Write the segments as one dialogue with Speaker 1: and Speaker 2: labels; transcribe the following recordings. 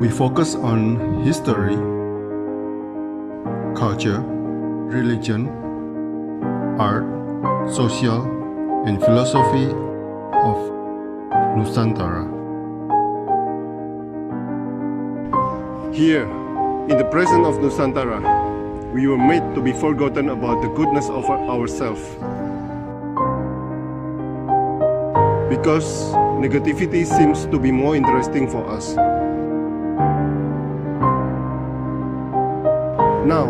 Speaker 1: We focus on history, culture, religion, art, social, and philosophy of Nusantara.
Speaker 2: Here, in the presence of Nusantara, we were made to be forgotten about the goodness of ourselves. Because negativity seems to be more interesting for us. Now,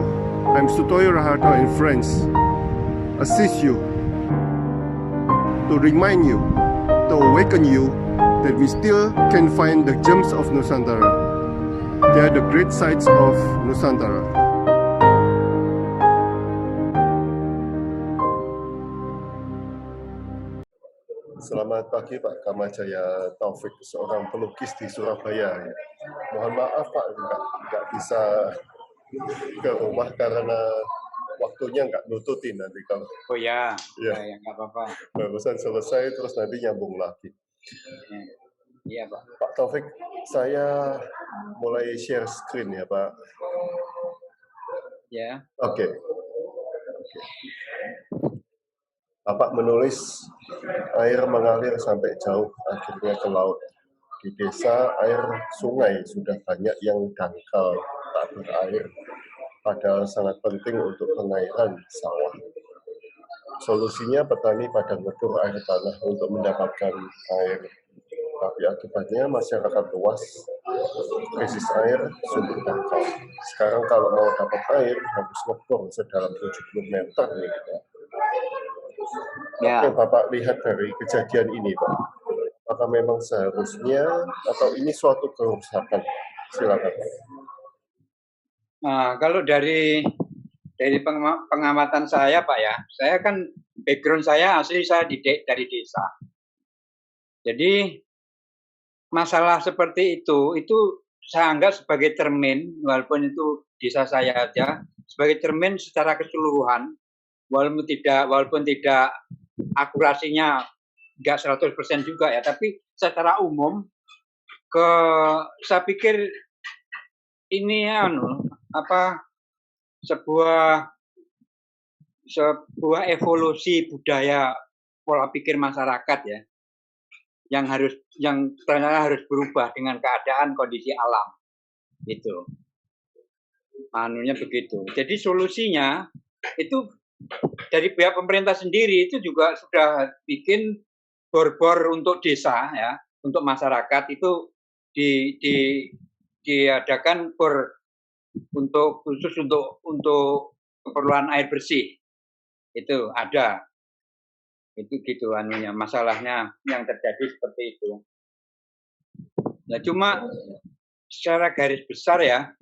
Speaker 2: I'm Sutoyo Raharto and friends, assist you, to remind you, to awaken you that we still can find the gems of Nusantara. They are the great sights of Nusantara. Selamat pagi Pak Kamajaya Taufik, seorang pelukis di Surabaya. Mohon maaf Pak, nggak bisa ke rumah karena waktunya nggak nututin nanti kalau.
Speaker 3: Oh ya,
Speaker 2: ya
Speaker 3: nggak apa-apa.
Speaker 2: Barusan selesai terus nanti nyambung lagi.
Speaker 3: Iya Pak.
Speaker 2: Pak Taufik, saya mulai share screen ya Pak.
Speaker 3: Ya.
Speaker 2: Oke. Bapak menulis air mengalir sampai jauh akhirnya ke laut. Di desa air sungai sudah banyak yang dangkal tak berair, padahal sangat penting untuk pengairan sawah. Solusinya petani pada ngebor air tanah untuk mendapatkan air. Tapi akibatnya masyarakat luas krisis air sumber dangkal. Sekarang kalau mau dapat air harus ngebor sedalam 70 meter nih.
Speaker 3: Ya.
Speaker 2: Yang Bapak lihat dari kejadian ini Pak, apakah memang seharusnya atau ini suatu kerusakan? Silakan Pak.
Speaker 3: Nah, kalau dari pengamatan saya Pak ya, saya kan background saya asli saya dari desa. Jadi masalah seperti itu saya anggap sebagai cermin, walaupun itu desa saya aja, sebagai cermin secara keseluruhan, walaupun tidak akurasinya nggak 100% juga ya, tapi secara umum saya pikir ini sebuah evolusi budaya pola pikir masyarakat ya, yang ternyata harus berubah dengan keadaan kondisi alam itu. Begitu. Jadi solusinya itu dari pihak pemerintah sendiri itu juga sudah bikin bor-bor untuk desa ya, untuk masyarakat itu diadakan bor khusus untuk keperluan air bersih. Itu ada. Itu gitu masalahnya yang terjadi seperti itu. Nah, cuma secara garis besar ya,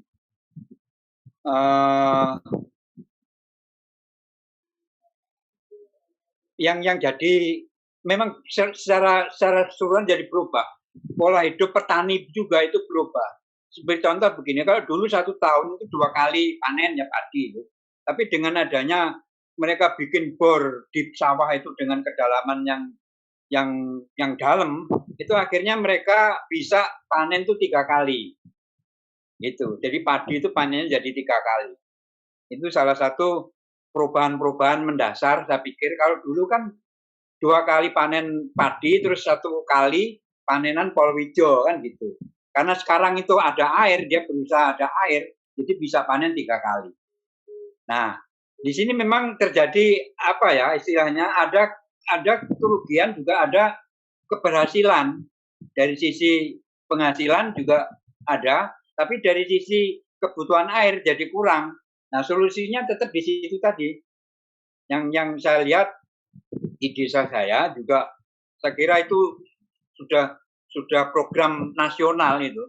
Speaker 3: yang jadi memang secara keseluruhan jadi berubah. Pola hidup petani juga itu berubah. Seperti contoh begini, kalau dulu 1 tahun itu 2 kali panen ya padi itu. Tapi dengan adanya mereka bikin bor di sawah itu dengan kedalaman yang dalam, itu akhirnya mereka bisa panen itu 3 kali. Gitu. Jadi padi itu panennya jadi 3 kali. Itu salah satu perubahan-perubahan mendasar. Saya pikir kalau dulu kan 2 kali panen padi terus 1 kali panenan palawija kan gitu. Karena sekarang itu ada air, dia berusaha ada air, jadi bisa panen 3 kali. Nah, di sini memang terjadi istilahnya ada kerugian juga ada keberhasilan. Dari sisi penghasilan juga ada, tapi dari sisi kebutuhan air jadi kurang. Nah, solusinya tetap di situ tadi. Yang saya lihat di desa saya juga, saya kira itu sudah program nasional itu.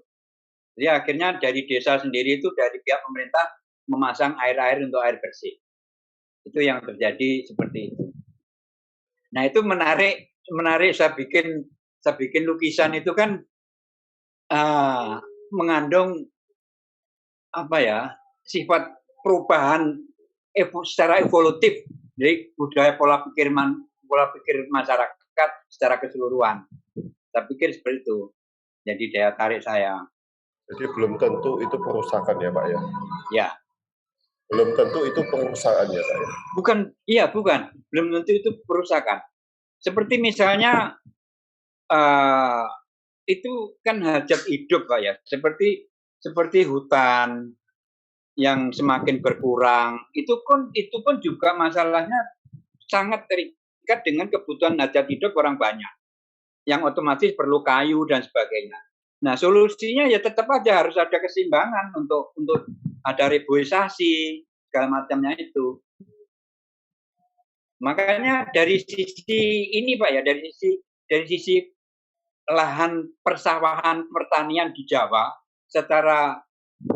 Speaker 3: Jadi akhirnya dari desa sendiri itu dari pihak pemerintah memasang air untuk air bersih. Itu yang terjadi seperti itu. Nah, itu menarik saya bikin lukisan itu kan mengandung sifat perubahan secara evolutif dari budaya pola pikir masyarakat secara keseluruhan. Saya pikir seperti itu. Jadi daya tarik saya.
Speaker 2: Jadi belum tentu itu perusakan ya Pak ya?
Speaker 3: Ya,
Speaker 2: Belum tentu itu perusakan ya Pak ya?
Speaker 3: bukan, belum tentu itu perusakan. Seperti misalnya itu kan hajat hidup Pak ya, seperti hutan yang semakin berkurang, itu pun juga masalahnya sangat terikat dengan kebutuhan hajat hidup orang banyak, yang otomatis perlu kayu dan sebagainya. Nah, solusinya ya tetap aja harus ada keseimbangan untuk ada reboisasi segala macamnya itu. Makanya dari sisi ini Pak ya, dari sisi lahan persawahan pertanian di Jawa secara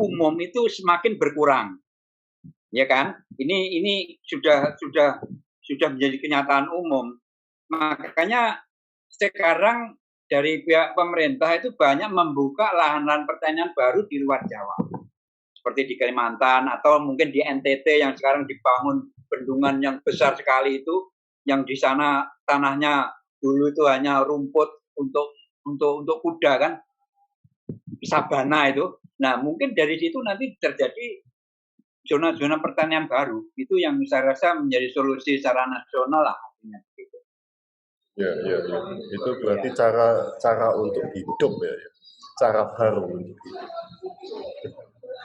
Speaker 3: umum itu semakin berkurang, ya kan? Ini sudah menjadi kenyataan umum. Makanya sekarang dari pihak pemerintah itu banyak membuka lahan-lahan pertanian baru di luar Jawa, seperti di Kalimantan atau mungkin di NTT yang sekarang dibangun bendungan yang besar sekali itu, yang di sana tanahnya dulu itu hanya rumput untuk kuda kan, sabana itu. Nah, mungkin dari situ nanti terjadi zona-zona pertanian baru. Itu yang saya rasa menjadi solusi secara nasional lah.
Speaker 2: Ya. Itu berarti cara untuk hidup ya, cara baru untuk hidup.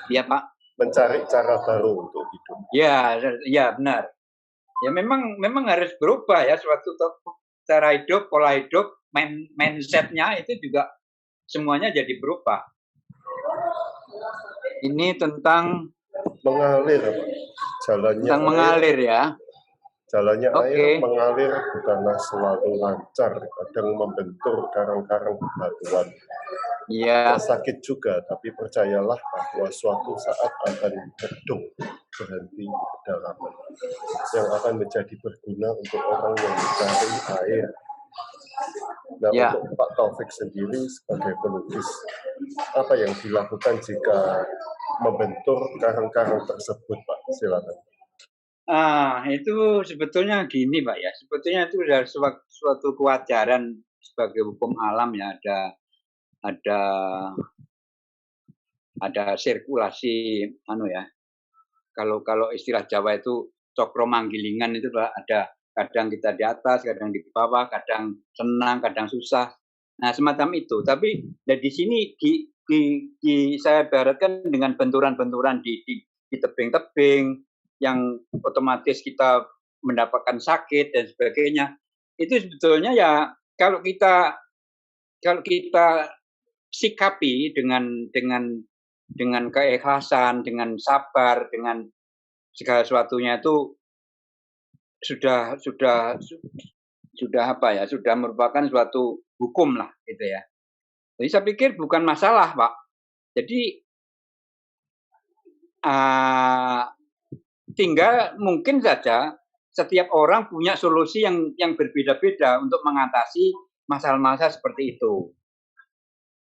Speaker 3: Iya Pak.
Speaker 2: Mencari cara baru untuk hidup.
Speaker 3: Ya benar. Ya memang harus berubah ya suatu cara hidup, pola hidup, mindsetnya itu juga semuanya jadi berubah. Ini tentang
Speaker 2: mengalir, Pak. Jalannya
Speaker 3: tentang mengalir ya.
Speaker 2: Jalannya air mengalir bukanlah selalu lancar, kadang membentur karang-karang bebatuan.
Speaker 3: Iya.
Speaker 2: Sakit juga, tapi percayalah bahwa suatu saat akan berdung, berhenti di kedalaman, yang akan menjadi berguna untuk orang yang mencari air. Nah, untuk Pak Taufik sendiri sebagai pelukis, apa yang dilakukan jika membentur karang-karang tersebut, Pak? Silakan.
Speaker 3: Itu sebetulnya gini Pak ya, sebetulnya itu sudah suatu kewajaran sebagai hukum alam ya, ada sirkulasi ya. Kalau istilah Jawa itu cokro manggilingan itu Pak, ada kadang kita di atas, kadang di bawah, kadang senang, kadang susah. Nah, semacam itu. Tapi di sini saya ibaratkan dengan benturan-benturan di tebing-tebing yang otomatis kita mendapatkan sakit dan sebagainya. Itu sebetulnya ya kalau kita sikapi dengan keikhlasan, dengan sabar, dengan segala sesuatunya itu sudah merupakan suatu hukum lah gitu ya. Jadi saya pikir bukan masalah Pak. Jadi tinggal mungkin saja setiap orang punya solusi yang berbeda-beda untuk mengatasi masalah-masalah seperti itu.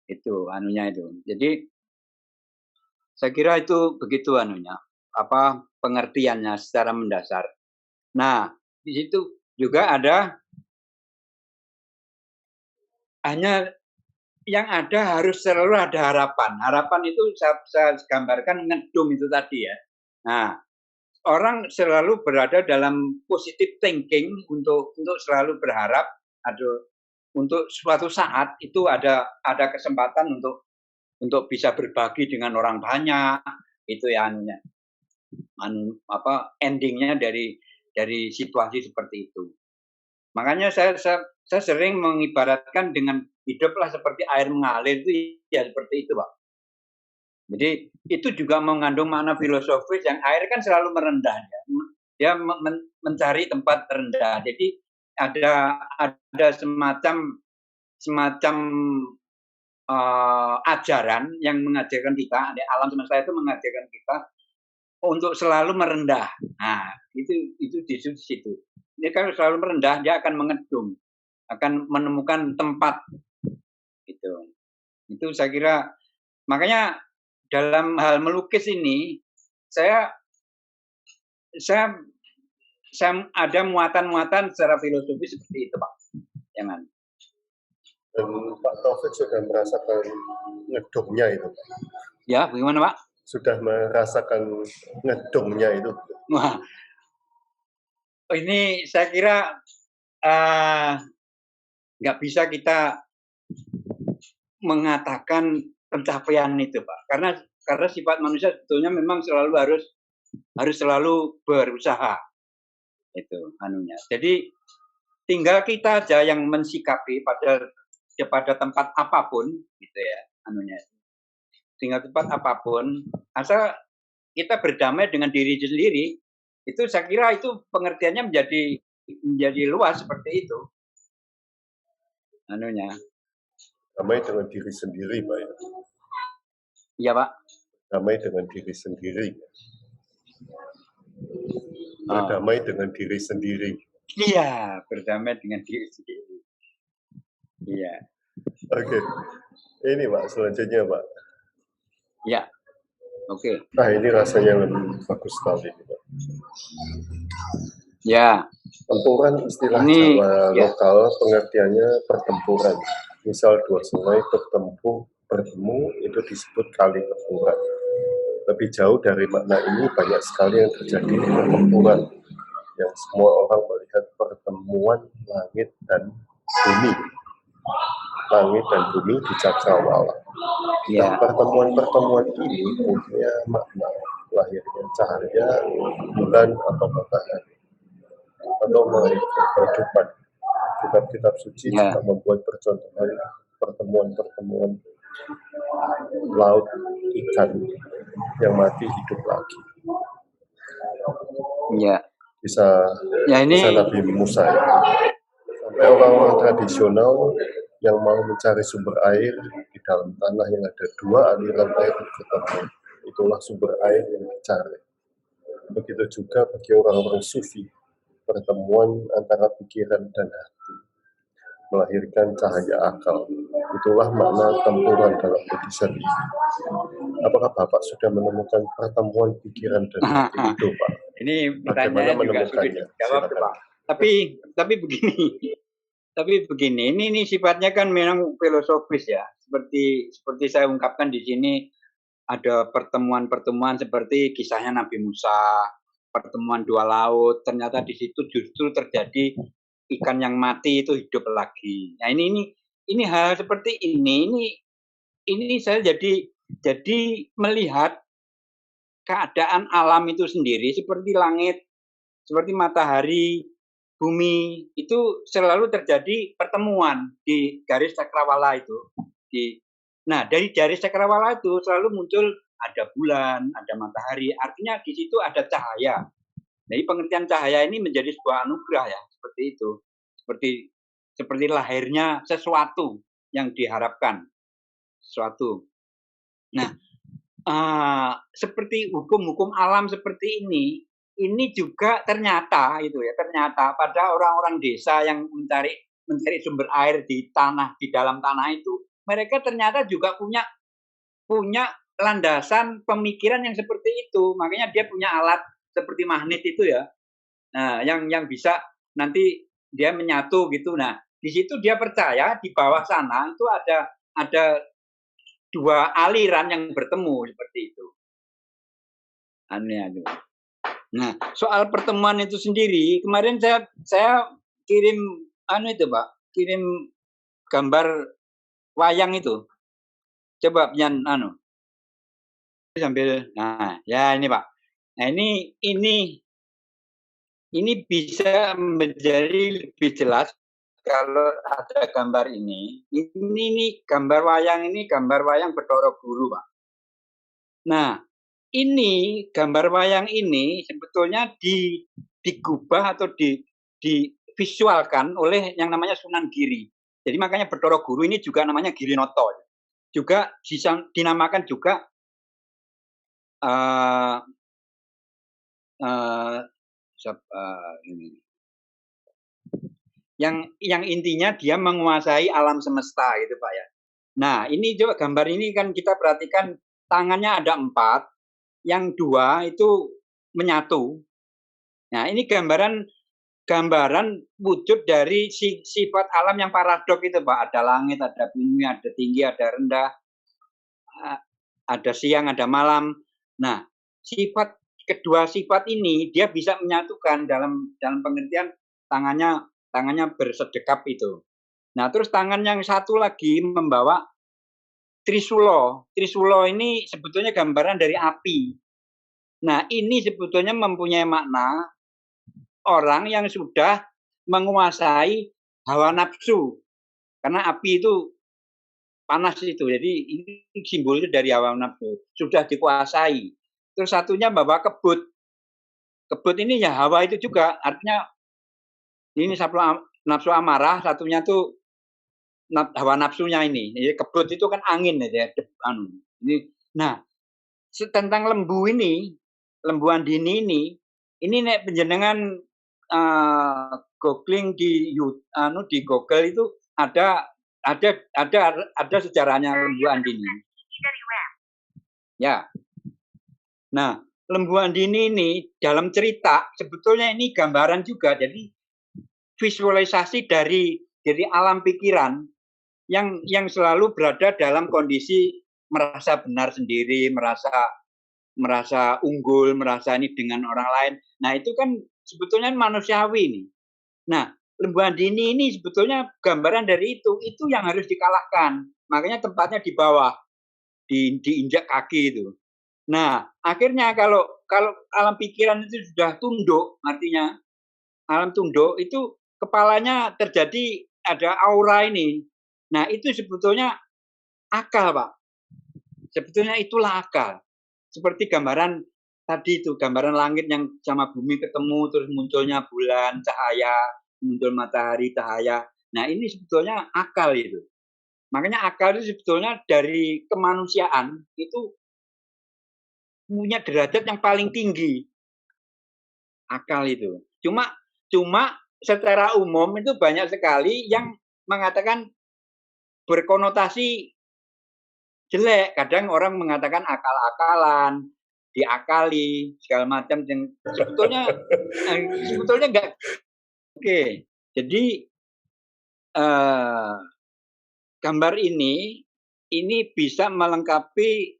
Speaker 3: Itu itu. Jadi saya kira itu begitu pengertiannya secara mendasar. Nah, di situ juga hanya yang ada harus selalu ada harapan. Harapan itu saya gambarkan ngedum itu tadi ya. Nah, orang selalu berada dalam positive thinking untuk selalu berharap untuk suatu saat itu ada kesempatan untuk bisa berbagi dengan orang banyak. Itu ya endingnya dari situasi seperti itu. Makanya saya sering mengibaratkan dengan hiduplah seperti air mengalir itu ya seperti itu Pak. Jadi itu juga mengandung makna filosofis yang air kan selalu merendah ya. Dia mencari tempat rendah. Jadi ada semacam ajaran yang mengajarkan kita, alam semesta itu mengajarkan kita untuk selalu merendah. Nah, itu di situ. Dia kalau selalu merendah, dia akan mengedung, akan menemukan tempat. Itu saya kira. Makanya dalam hal melukis ini, saya ada muatan-muatan secara filosofi seperti itu, Pak. Jangan.
Speaker 2: Dan Pak Taufik sudah merasakan ngedungnya itu.
Speaker 3: Ya, bagaimana Pak?
Speaker 2: Sudah merasakan ngedungnya itu.
Speaker 3: Wah, ini saya kira nggak bisa kita mengatakan pencapaian itu, Pak. Karena sifat manusia sebetulnya memang harus selalu berusaha. Itu anunya. Jadi tinggal kita aja yang mensikapi pada tempat apapun gitu ya, anunya. Tinggal tempat apapun, asal kita berdamai dengan diri sendiri, itu saya kira itu pengertiannya menjadi luas seperti itu. Anunya.
Speaker 2: Damai dengan diri sendiri, Pak.
Speaker 3: Iya, Pak.
Speaker 2: Damai dengan diri sendiri. Berdamai dengan diri sendiri.
Speaker 3: Iya, berdamai dengan diri sendiri. Iya.
Speaker 2: Oke. Ini Pak, selanjutnya Pak.
Speaker 3: Ya. Oke.
Speaker 2: Nah, ini rasanya lebih bagus sekali, Pak.
Speaker 3: Ya.
Speaker 2: Tempuran istilah
Speaker 3: Ini,
Speaker 2: Jawa
Speaker 3: ya.
Speaker 2: lokal pengertiannya pertempuran. Misal dua sungai bertemu itu disebut kali tempuran. Lebih jauh dari makna ini banyak sekali yang terjadi di pertempuran yang semua orang melihat pertemuan langit dan bumi. Langit dan bumi di cakrawala.
Speaker 3: Ya.
Speaker 2: Nah, pertemuan-pertemuan ini punya makna lahirnya cahaya, bulan atau matahari atau kehidupan. Kitab-kitab suci
Speaker 3: Ya.
Speaker 2: juga membuat percontohan pertemuan-pertemuan laut ikan yang mati hidup lagi.
Speaker 3: Ya.
Speaker 2: Bisa Nabi Musa. Sampai orang-orang tradisional yang mau mencari sumber air di dalam tanah yang ada dua aliran air bertemu, itulah sumber air yang dicari. Begitu juga bagi orang-orang sufi, pertemuan antara pikiran dan hati melahirkan cahaya akal. Itulah makna tempuran dalam lukisan ini. Apakah Bapak sudah menemukan pertemuan pikiran dan hati itu, Pak?
Speaker 3: Ini
Speaker 2: Bagaimana
Speaker 3: pertanyaan juga sulit dijawab, Pak. Tapi begini, ini sifatnya kan memang filosofis ya. Seperti saya ungkapkan di sini, ada pertemuan-pertemuan seperti kisahnya Nabi Musa, pertemuan dua laut, ternyata di situ justru terjadi ikan yang mati itu hidup lagi. Nah, ini hal seperti ini saya jadi melihat keadaan alam itu sendiri seperti langit, seperti matahari, bumi, itu selalu terjadi pertemuan di garis cakrawala itu. Nah, dari garis cakrawala itu selalu muncul ada bulan, ada matahari, artinya di situ ada cahaya. Jadi pengertian cahaya ini menjadi sebuah anugerah ya, seperti itu. Seperti lahirnya sesuatu yang diharapkan. Sesuatu. Nah, seperti hukum-hukum alam seperti ini juga ternyata pada orang-orang desa yang mencari sumber air di dalam tanah itu, mereka ternyata juga punya landasan pemikiran yang seperti itu. Makanya dia punya alat seperti magnet itu ya. Nah, yang bisa nanti dia menyatu gitu. Nah, di situ dia percaya di bawah sana itu ada dua aliran yang bertemu seperti itu. Aneh itu. Nah, soal pertemuan itu sendiri, kemarin saya kirim Pak, kirim gambar wayang itu. Coba Pian sambil. Nah, ya ini Pak. Nah, ini bisa menjadi lebih jelas kalau ada gambar ini. Ini gambar wayang Bathara Guru, Pak. Nah, ini gambar wayang ini sebetulnya digubah atau divisualkan oleh yang namanya Sunan Giri. Jadi makanya Bathara Guru ini juga namanya Girinoto. Juga dinamakan juga yang intinya dia menguasai alam semesta gitu Pak ya. Nah ini coba gambar ini kan kita perhatikan tangannya ada 4, yang 2 itu menyatu. Nah ini gambaran gambaran wujud dari sifat alam yang paradok itu, Pak. Ada langit, ada bumi, ada tinggi, ada rendah, ada siang, ada malam. Nah, kedua sifat ini dia bisa menyatukan dalam pengertian tangannya bersedekap itu. Nah, terus tangan yang satu lagi membawa trisulo. Trisulo ini sebetulnya gambaran dari api. Nah, ini sebetulnya mempunyai makna orang yang sudah menguasai hawa nafsu. Karena api itu panas itu. Jadi ini simbol itu dari hawa nafsu. Sudah dikuasai. Terus satunya bawa kebut. Kebut ini ya hawa itu juga. Artinya ini nafsu amarah, satunya tuh hawa nafsunya ini. Jadi kebut itu kan angin ya. Nah, tentang lembu ini, lembu andini ini nek penjenengan googling di Google itu ada sejarahnya lembu andini. Ya. Nah, lembu andini ini dalam cerita sebetulnya ini gambaran juga. Jadi visualisasi dari alam pikiran yang selalu berada dalam kondisi merasa benar sendiri, merasa unggul, merasa ini dengan orang lain. Nah, itu kan sebetulnya manusiawi nih. Nah, lembu andini ini sebetulnya gambaran dari itu yang harus dikalahkan. Makanya tempatnya di bawah, diinjak kaki itu. Nah, akhirnya kalau alam pikiran itu sudah tunduk, artinya alam tunduk itu kepalanya terjadi ada aura ini. Nah, itu sebetulnya akal, Pak. Sebetulnya itulah akal. Seperti gambaran tadi itu, gambaran langit yang sama bumi ketemu, terus munculnya bulan, cahaya, muncul matahari, cahaya. Nah, ini sebetulnya akal itu. Makanya akal itu sebetulnya dari kemanusiaan itu punya derajat yang paling tinggi. Akal itu. Cuma secara umum itu banyak sekali yang mengatakan berkonotasi jelek. Kadang orang mengatakan akal-akalan, diakali, segala macam yang sebetulnya enggak. Oke. Jadi gambar ini bisa melengkapi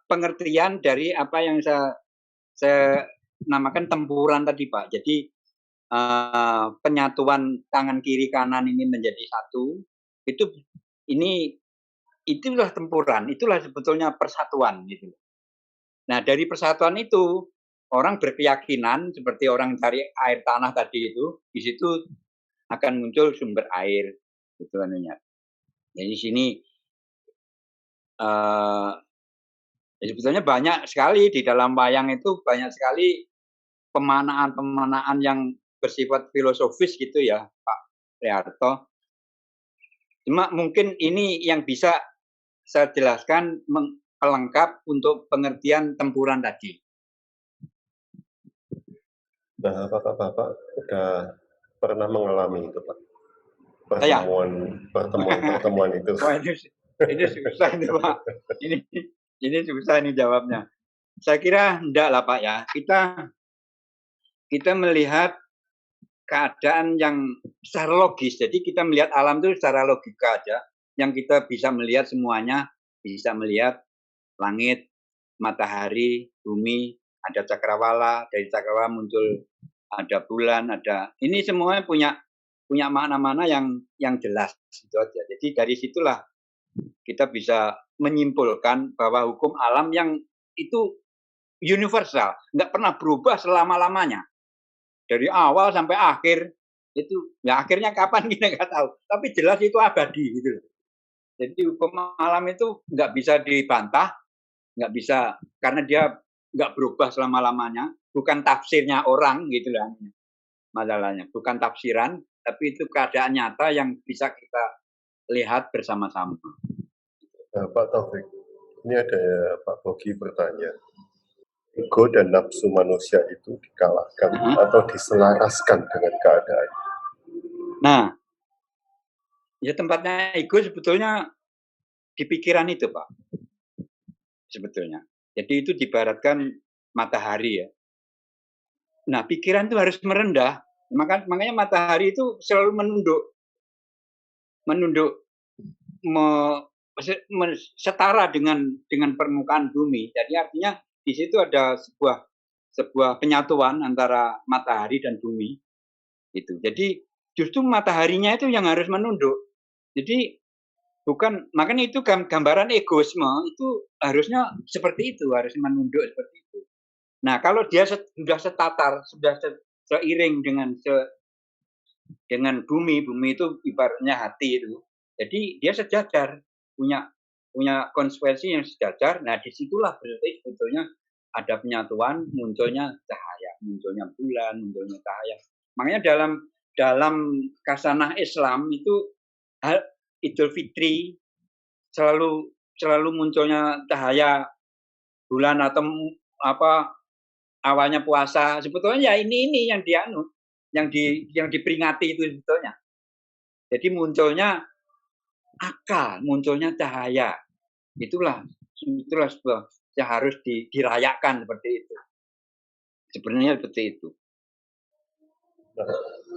Speaker 3: pengertian dari apa yang saya namakan tempuran tadi, Pak. Jadi penyatuan tangan kiri kanan ini menjadi satu, itulah tempuran, itulah sebetulnya persatuan gitu. Nah, dari persatuan itu orang berkeyakinan seperti orang cari air tanah tadi itu, di situ akan muncul sumber air gitu anunya. Jadi sini sebetulnya banyak sekali di dalam wayang itu, banyak sekali pemanaan yang bersifat filosofis gitu ya, Pak Priharto. Cuma mungkin ini yang bisa saya jelaskan pelengkap untuk pengertian tempuran tadi.
Speaker 2: Nah, apakah Bapak sudah pernah mengalami itu, Pak? Pertemuan itu.
Speaker 3: Wah, ini susah nih, Pak. Ini susah nih jawabnya. Saya kira enggak lah, Pak ya. Kita melihat keadaan yang secara logis. Jadi kita melihat alam itu secara logika aja. Yang kita bisa melihat semuanya, bisa melihat langit, matahari, bumi, ada cakrawala, dari cakrawala muncul ada bulan, ini semuanya punya makna-makna yang jelas itu aja. Jadi dari situlah kita bisa menyimpulkan bahwa hukum alam yang itu universal, nggak pernah berubah selama-lamanya. Dari awal sampai akhir itu, ya akhirnya kapan kita nggak tahu. Tapi jelas itu abadi gitu. Jadi hukum alam itu nggak bisa dibantah, nggak bisa, karena dia nggak berubah selama-lamanya. Bukan tafsirnya orang gitu lah masalahnya. Bukan tafsiran, tapi itu keadaan nyata yang bisa kita lihat bersama-sama.
Speaker 2: Nah, Pak Taufik, ini ada Pak Bogi bertanya. Ego dan nafsu manusia itu dikalahkan atau diselaraskan dengan keadaan?
Speaker 3: Nah, ya tempatnya ego sebetulnya di pikiran itu, Pak. Sebetulnya. Jadi itu diibaratkan matahari ya. Nah, pikiran itu harus merendah. Makanya matahari itu selalu menunduk setara dengan permukaan bumi. Jadi artinya di situ ada sebuah penyatuan antara matahari dan bumi. Itu. Jadi justru mataharinya itu yang harus menunduk. Jadi makanya itu gambaran egoisme itu harusnya seperti itu, harus menunduk seperti itu. Nah, kalau dia sudah setatar, sudah seiring dengan bumi itu ibaratnya hati itu. Jadi dia sejajar, punya konsekuensi yang sejajar. Nah, disitulah berarti sebetulnya ada penyatuan, munculnya cahaya, munculnya bulan, munculnya cahaya. Makanya dalam kasanah Islam itu Idul Fitri selalu munculnya cahaya bulan atau awalnya puasa. Sebetulnya ya ini yang diperingati itu sebetulnya. Jadi munculnya akal, munculnya cahaya. Itulah sebuah yang harus dirayakan seperti itu. Sebenarnya seperti itu.
Speaker 2: Nah,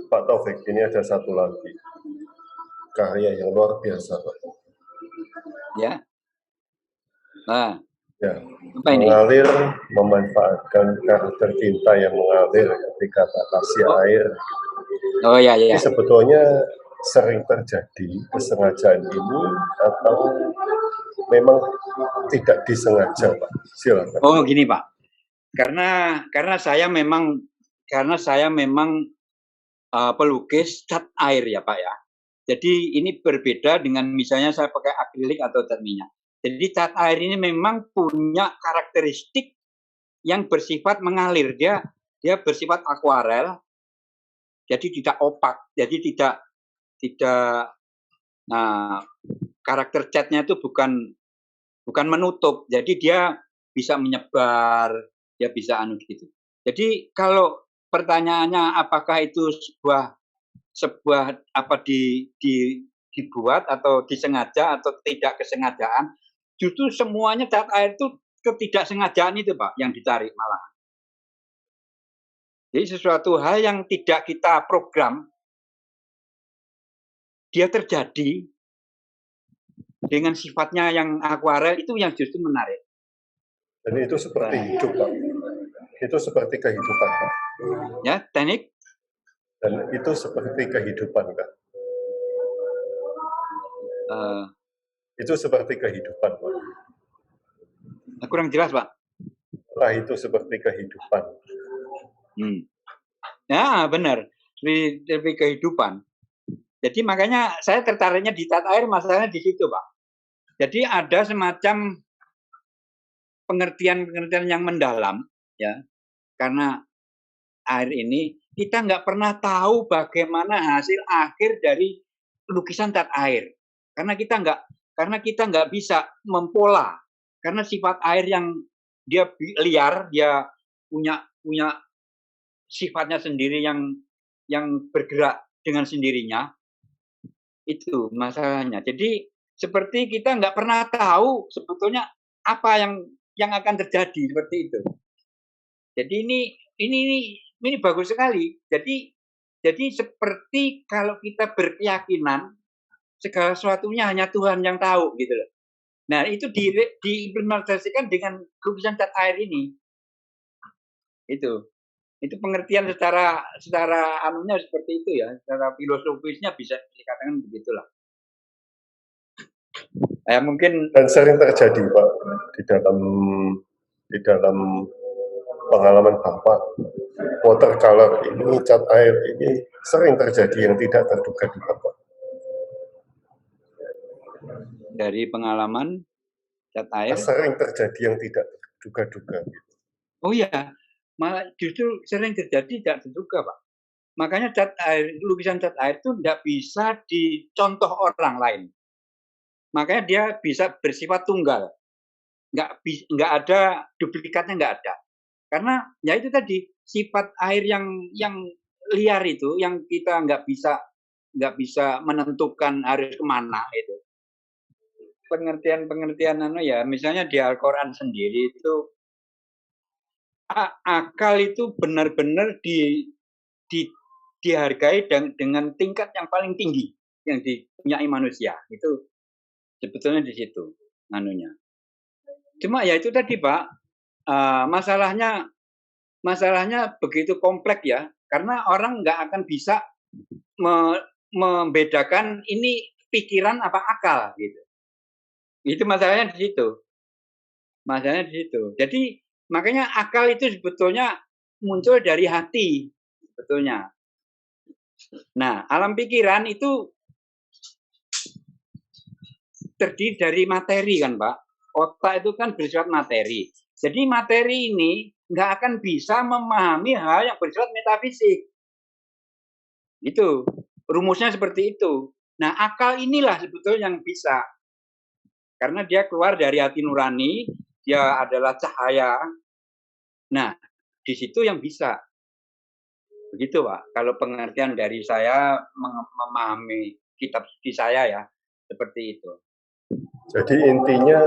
Speaker 2: Pak Taufik, ini ada satu lagi karya yang luar biasa, Pak.
Speaker 3: Ya. Nah,
Speaker 2: ya,
Speaker 3: apa ini?
Speaker 2: Mengalir memanfaatkan karakter cinta yang mengalir ketika tak kasih air.
Speaker 3: Oh ya.
Speaker 2: Ini sebetulnya sering terjadi kesengajaan ini atau memang tidak disengaja, Pak? Silakan.
Speaker 3: Oh gini, Pak. Karena saya memang pelukis cat air ya, Pak ya. Jadi ini berbeda dengan misalnya saya pakai akrilik atau cat minyak. Jadi cat air ini memang punya karakteristik yang bersifat mengalir. Dia bersifat akuarel. Jadi tidak opak. Jadi tidak karakter catnya itu bukan menutup. Jadi dia bisa menyebar, dia bisa gitu. Jadi kalau pertanyaannya apakah itu sebuah dibuat atau disengaja atau tidak kesengajaan, justru semuanya cat air itu ketidaksengajaan itu, Pak, yang dicari malah. Jadi sesuatu hal yang tidak kita program, dia terjadi dengan sifatnya yang akuarel itu yang justru menarik.
Speaker 2: Dan itu seperti hidup, Pak. Itu seperti kehidupan, Pak.
Speaker 3: Ya, teknik.
Speaker 2: Dan itu seperti kehidupan, Pak. Itu seperti kehidupan, Pak.
Speaker 3: Kurang jelas, Pak.
Speaker 2: Nah, itu seperti kehidupan.
Speaker 3: Ya, benar. Lebih kehidupan. Jadi makanya saya tertariknya di cat air, masalahnya di situ, Pak. Jadi ada semacam pengertian yang mendalam, ya. Karena air ini kita nggak pernah tahu bagaimana hasil akhir dari lukisan cat air. Karena kita nggak bisa mempola. Karena sifat air yang dia liar, dia punya sifatnya sendiri yang bergerak dengan sendirinya. Itu masalahnya. Jadi seperti kita nggak pernah tahu sebetulnya apa yang akan terjadi seperti itu. Jadi ini bagus sekali. Jadi seperti kalau kita berkeyakinan segala sesuatunya hanya Tuhan yang tahu gitu loh. Nah, itu diimplementasikan dengan lukisan cat air ini. Itu pengertian secara anunya seperti itu ya, secara filosofisnya bisa dikatakan begitulah. Mungkin
Speaker 2: dan sering terjadi, Pak, di dalam pengalaman Bapak, watercolor ini, cat air ini sering terjadi yang tidak terduga-duga, Pak.
Speaker 3: Dari pengalaman cat air
Speaker 2: sering terjadi yang tidak terduga-duga.
Speaker 3: Oh iya, malah justru sering terjadi tidak terduga, Pak. Makanya lukisan cat air itu tidak bisa dicontoh orang lain. Makanya dia bisa bersifat tunggal. Nggak ada duplikatnya, nggak ada. Karena ya itu tadi sifat air yang liar itu, yang kita nggak bisa menentukan harus kemana itu. Pengertian ya, misalnya di Al-Quran sendiri itu akal itu benar-benar dihargai dengan tingkat yang paling tinggi yang dipunyai manusia. Itu sebetulnya di situ anunya. Cuma ya itu tadi Pak, masalahnya begitu kompleks ya, karena orang nggak akan bisa membedakan ini pikiran apa akal gitu. Itu masalahnya di situ. Masalahnya di situ. Jadi makanya akal itu sebetulnya muncul dari hati sebetulnya. Nah, alam pikiran itu terdiri dari materi kan, Pak. Otak itu kan bersifat materi. Jadi materi ini nggak akan bisa memahami hal yang bersifat metafisik. Itu rumusnya seperti itu. Nah, akal inilah sebetulnya yang bisa. Karena dia keluar dari hati nurani, dia adalah cahaya. Nah, di situ yang bisa. Begitu, Pak. Kalau pengertian dari saya memahami kitab suci saya ya, seperti itu.
Speaker 2: Jadi intinya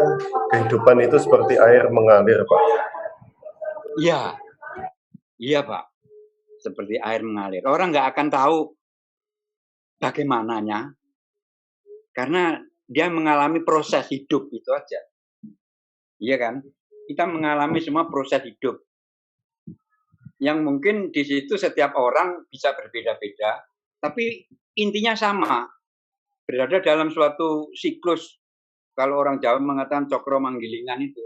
Speaker 2: kehidupan itu seperti air mengalir, Pak.
Speaker 3: Iya. Iya, Pak. Seperti air mengalir. Orang nggak akan tahu bagaimananya, karena dia mengalami proses hidup itu aja. Iya kan? Kita mengalami semua proses hidup. Yang mungkin di situ setiap orang bisa berbeda-beda, tapi intinya sama. Berada dalam suatu siklus. Kalau orang Jawa mengatakan cokro manggilingan itu.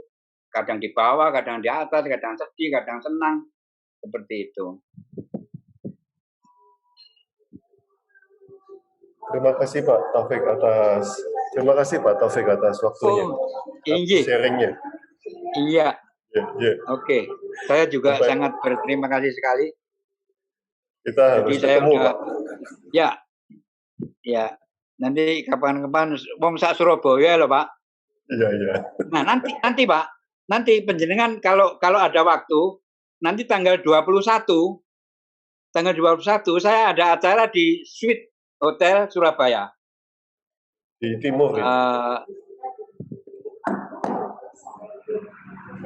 Speaker 3: Kadang di bawah, kadang di atas, kadang sedih, kadang senang. Seperti itu.
Speaker 2: Terima kasih Pak Taufik atas waktunya, atas sharingnya.
Speaker 3: Iya.
Speaker 2: Yeah.
Speaker 3: Oke. Saya juga sangat berterima kasih sekali.
Speaker 2: Kita harus ketemu, Pak.
Speaker 3: Ya. Nanti kapan-kapan wong sak Surabaya loh, Pak.
Speaker 2: Iya.
Speaker 3: Nah, nanti Pak, nanti penjenengan kalau ada waktu, nanti tanggal 21 saya ada acara di Suite Hotel Surabaya.
Speaker 2: Di timur ya?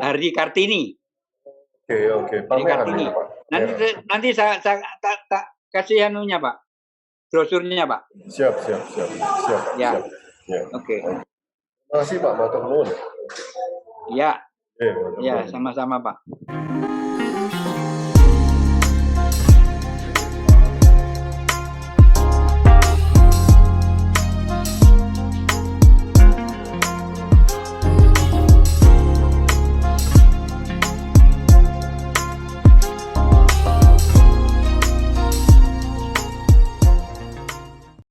Speaker 3: Hari Kartini.
Speaker 2: Oke. Pameran ya, Pak.
Speaker 3: Nanti saya kasih anunya, Pak. Brosurnya, Pak.
Speaker 2: Siap.
Speaker 3: Ya.
Speaker 2: Ya.
Speaker 3: Oke.
Speaker 2: Terima kasih Pak, matur nuwun.
Speaker 3: Ya, sama-sama Pak.